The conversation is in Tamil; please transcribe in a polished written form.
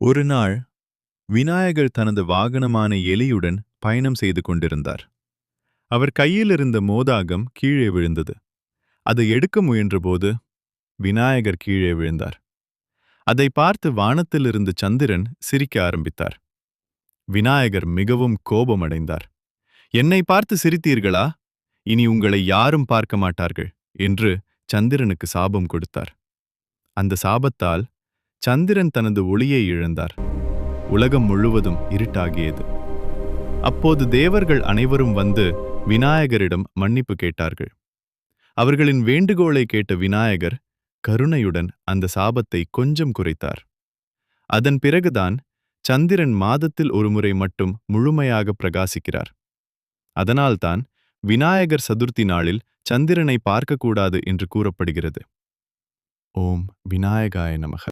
ஒரு நாள் விநாயகர் தனது வாகனமான எலியுடன் பயணம் செய்து கொண்டிருந்தார். அவர் கையில் இருந்த மோதாகம் கீழே விழுந்தது. அதை எடுக்க முயன்றபோது விநாயகர் கீழே விழுந்தார். அதை பார்த்து வானத்திலிருந்து சந்திரன் சிரிக்க ஆரம்பித்தார். விநாயகர் மிகவும் கோபமடைந்தார். என்னை பார்த்து சிரித்தீர்களா? இனி உங்களை யாரும் பார்க்க மாட்டார்கள் என்று சந்திரனுக்கு சாபம் கொடுத்தார். அந்த சாபத்தால் சந்திரன் தனது ஒளியை இழந்தார். உலகம் முழுவதும் இருட்டாகியது. அப்போது தேவர்கள் அனைவரும் வந்து விநாயகரிடம் மன்னிப்பு கேட்டார்கள். அவர்களின் வேண்டுகோளை கேட்ட விநாயகர் கருணையுடன் அந்த சாபத்தை கொஞ்சம் குறைத்தார். அதன் பிறகுதான் சந்திரன் மாதத்தில் ஒருமுறை மட்டும் முழுமையாக பிரகாசிக்கிறார். அதனால்தான் விநாயகர் சதுர்த்தி நாளில் சந்திரனை பார்க்கக்கூடாது என்று கூறப்படுகிறது. ஓம் விநாயகாய நமக.